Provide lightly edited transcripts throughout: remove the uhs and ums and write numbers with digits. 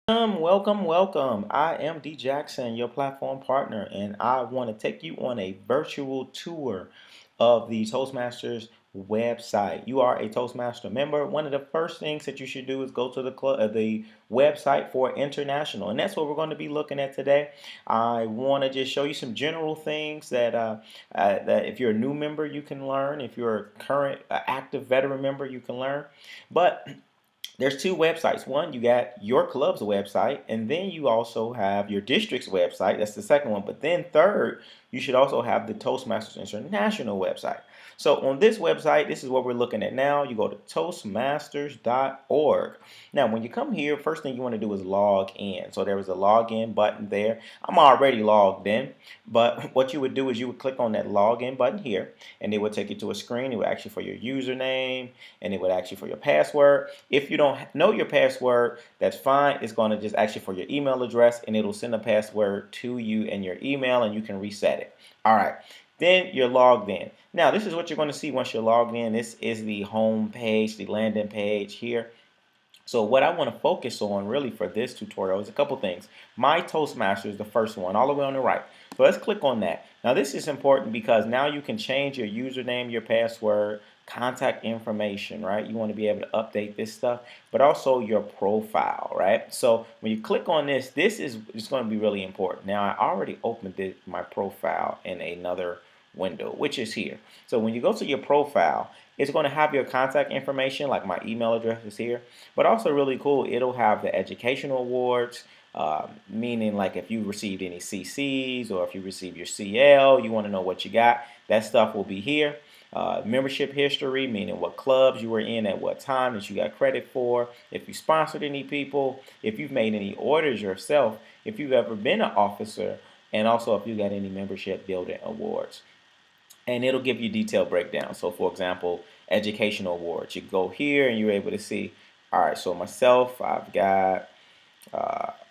Welcome. I am D Jackson, your platform partner, and I want to take you on a virtual tour of the Toastmasters website. You are a Toastmaster member. One of the first things that you should do is go to the website for international, and that's what we're going to be looking at today. I want to just show you some general things that if you're a new member, you can learn. If you're a current active veteran member, you can learn. But there's two websites. One, you got your club's website, and then you also have your district's website. That's the second one. But then third, you should also have the Toastmasters International website. So on this website, this is what we're looking at now. You go to toastmasters.org. Now, when you come here, first thing you want to do is log in. So there was a login button there. I'm already logged in, but what you would do is you would click on that login button here, and it would take you to a screen. It would ask you for your username, and it would ask you for your password. If you don't know your password, that's fine. It's going to just ask you for your email address, and it'll send a password to you in your email, and you can reset it. All right. Then you're logged in. Now, this is what you're going to see once you're logged in. This is the home page, the landing page here. So what I want to focus on really for this tutorial is a couple things. My Toastmaster is the first one, all the way on the right. So let's click on that. Now this is important because now you can change your username, your password, contact information, right? You want to be able to update this stuff, but also your profile, right? So when you click on this, this is going to be really important. Now I already opened my profile in another window, which is here. So when you go to your profile, it's going to have your contact information, like my email address is here, but also really cool, it'll have the educational awards, meaning like if you received any CCs or if you received your CL, you want to know what you got, that stuff will be here. Membership history, meaning what clubs you were in at what time that you got credit for, if you sponsored any people, if you've made any orders yourself, if you've ever been an officer, and also if you got any membership building awards. And it'll give you detailed breakdown. So for example, educational awards, you go here and you're able to see, all right, so myself, I've got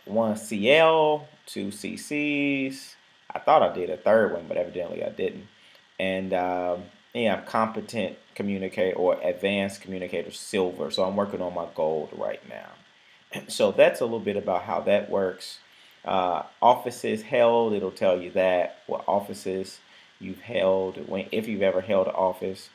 one CL, two CCs. I thought I did a third one, but evidently I didn't. And yeah, I'm competent communicator or advanced communicator silver. So I'm working on my gold right now. So that's a little bit about how that works. Offices held, it'll tell you that, what offices you've held, if you've ever held an office,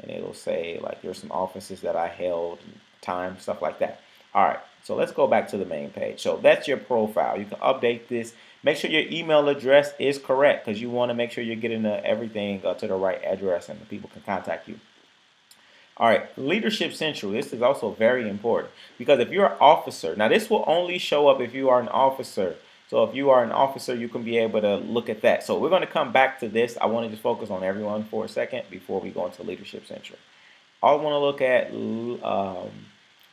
and it'll say like there's some offices that I held, time, stuff like that. All right, so let's go back to the main page. So that's your profile. You can update this. Make sure your email address is correct because you want to make sure you're getting everything to the right address and the people can contact you. All right, Leadership Central. This is also very important because if you're an officer, now this will only show up if you are an officer. So if you are an officer, you can be able to look at that. So we're going to come back to this. I want to just focus on everyone for a second before we go into Leadership Central. I want to look at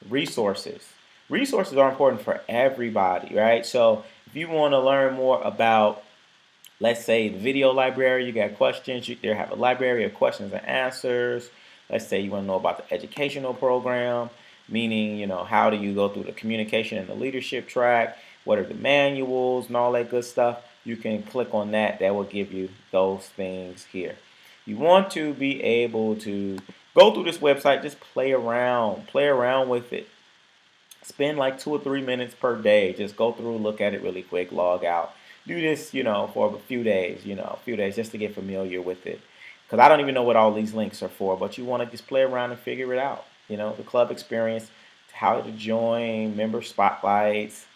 resources. Resources are important for everybody, right? So if you want to learn more about, let's say, the video library, you got questions, there have a library of questions and answers. Let's say you want to know about the educational program, meaning, how do you go through the communication and the leadership track? What are the manuals and all that good stuff? You can click on that. That will give you those things here. You want to be able to go through this website, just play around with it. Spend like 2 or 3 minutes per day. Just go through, look at it really quick, log out. Do this, for a few days, just to get familiar with it. Because I don't even know what all these links are for, but you want to just play around and figure it out. The club experience, how to join, member spotlights,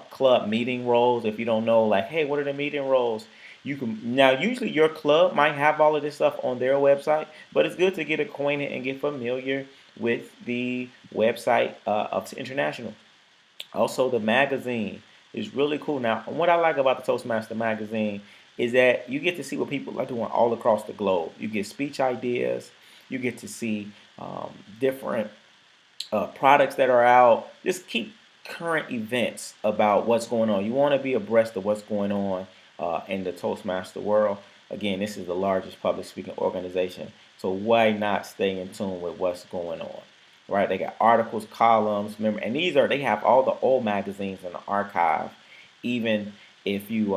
club meeting roles. If you don't know, like, hey, what are the meeting roles? You can now. Usually, your club might have all of this stuff on their website, but it's good to get acquainted and get familiar with the website of International. Also, the magazine is really cool. Now, what I like about the Toastmaster magazine is that you get to see what people are doing all across the globe. You get speech ideas. You get to see different products that are out. Just keep current events about what's going on. You want to be abreast of what's going on in the Toastmaster world. Again, this is the largest public speaking organization, so why not stay in tune with what's going on? Right? They got articles, columns, remember, and they have all the old magazines in the archive. Even if you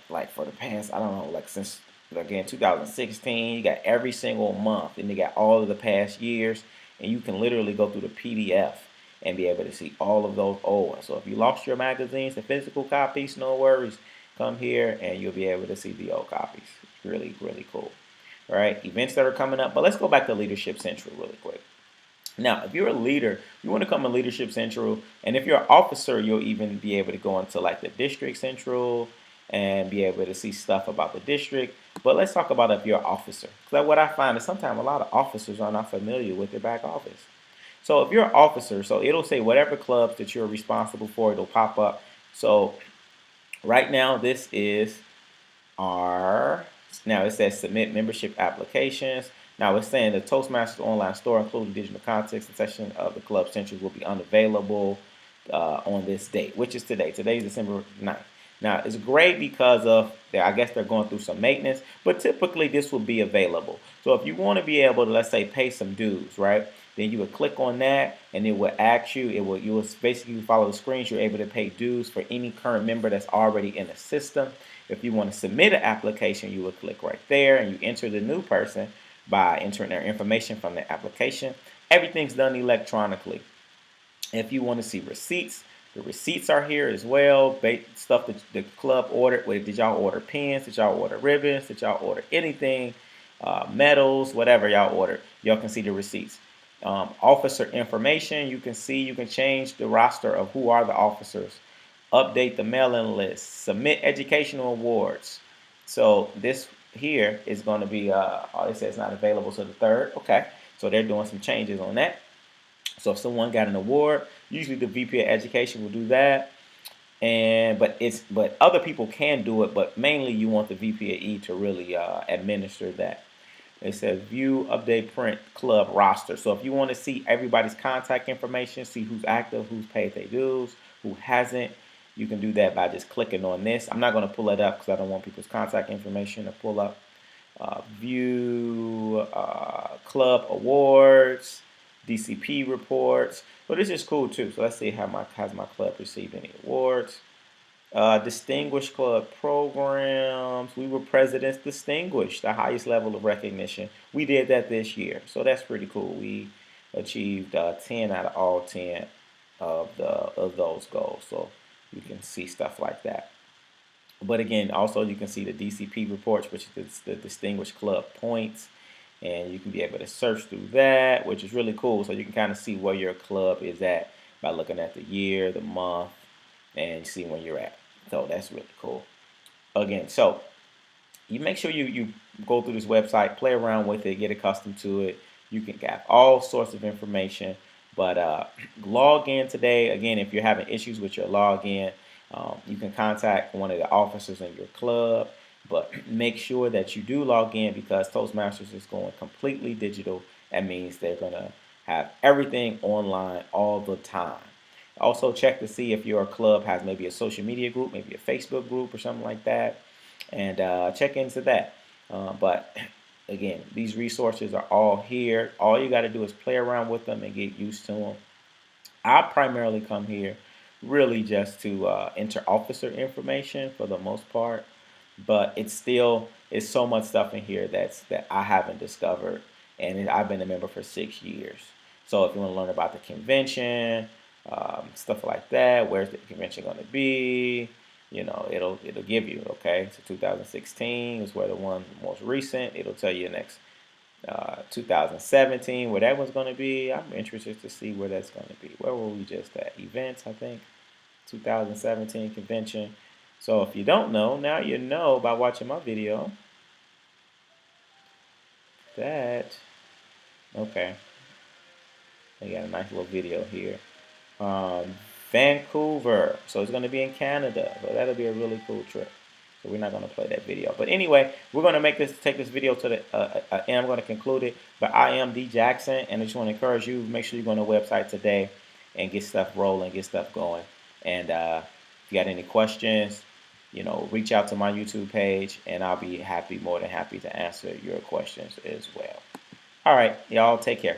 like for the past, I don't know, like since again 2016, you got every single month, and they got all of the past years, and you can literally go through the PDF and be able to see all of those old ones. So if you lost your magazines, the physical copies, no worries. Come here and you'll be able to see the old copies. Really, really cool. All right, events that are coming up. But let's go back to Leadership Central really quick. Now, if you're a leader, you want to come to Leadership Central, and if you're an officer, you'll even be able to go into like the District Central and be able to see stuff about the district. But let's talk about if you're an officer. Because what I find is sometimes a lot of officers are not familiar with their back office. So if you're an officer, so it'll say whatever clubs that you're responsible for, it'll pop up. So right now, this is our, now it says submit membership applications. Now it's saying the Toastmasters online store, including digital context and section of the Club Central, will be unavailable on this date, which is today. Today is December 9th. Now it's great because of, I guess they're going through some maintenance, but typically this will be available. So if you want to be able to, let's say, pay some dues, right? Then you would click on that, and it will ask you. You will basically follow the screens. You're able to pay dues for any current member that's already in the system. If you want to submit an application, you would click right there, and you enter the new person by entering their information from the application. Everything's done electronically. If you want to see receipts, the receipts are here as well. Stuff that the club ordered. Did y'all order pens? Did y'all order ribbons? Did y'all order anything? Medals, whatever y'all ordered. Y'all can see the receipts. Officer information, you can see, you can change the roster of who are the officers, update the mailing list, submit educational awards. So this here is going to be, it says not available to the 3rd. Okay, so they're doing some changes on that. So if someone got an award, usually the VP of Education will do that. But other people can do it, but mainly you want the VP of E to really administer that. It says view, update, print, club roster. So if you want to see everybody's contact information, see who's active, who's paid their dues, who hasn't, you can do that by just clicking on this. I'm not going to pull it up because I don't want people's contact information to pull up. View club awards, DCP reports. So this is cool too. So let's see has my club received any awards. Distinguished club programs. We were President's Distinguished, the highest level of recognition. We did that this year, so that's pretty cool. We achieved 10 out of all 10 of those goals. So you can see stuff like that. But again, also you can see the DCP reports, which is the Distinguished Club points, and you can be able to search through that, which is really cool. So you can kind of see where your club is at by looking at the year, the month, and see where you're at. So that's really cool. Again, so you make sure you go through this website, play around with it, get accustomed to it. You can get all sorts of information, but log in today. Again, if you're having issues with your login, you can contact one of the officers in your club, but make sure that you do log in because Toastmasters is going completely digital. That means they're going to have everything online all the time. Also check to see if your club has maybe a social media group, maybe a Facebook group or something like that, and check into that. But again, these resources are all here. All you got to do is play around with them and get used to them. I primarily come here really just to enter officer information for the most part, but it's so much stuff in here that I haven't discovered, and I've been a member for 6 years. So if you want to learn about the convention, stuff like that, where's the convention going to be, it'll give you. Okay, so 2016 is where the one most recent. It'll tell you next 2017 where that one's going to be. I'm interested to see where that's going to be. Where were we just at? Events, I think. 2017 convention. So if you don't know, now you know by watching my video. Okay, they got a nice little video here. Vancouver, so it's going to be in Canada, so that'll be a really cool trip. So we're not going to play that video, but anyway, we're going to take this video to the and I'm going to conclude it. But I am D Jackson, and I just want to encourage you, make sure you go on the website today and get stuff rolling, get stuff going. And if you got any questions, reach out to my YouTube page, and I'll be more than happy to answer your questions as well. All right, y'all, take care.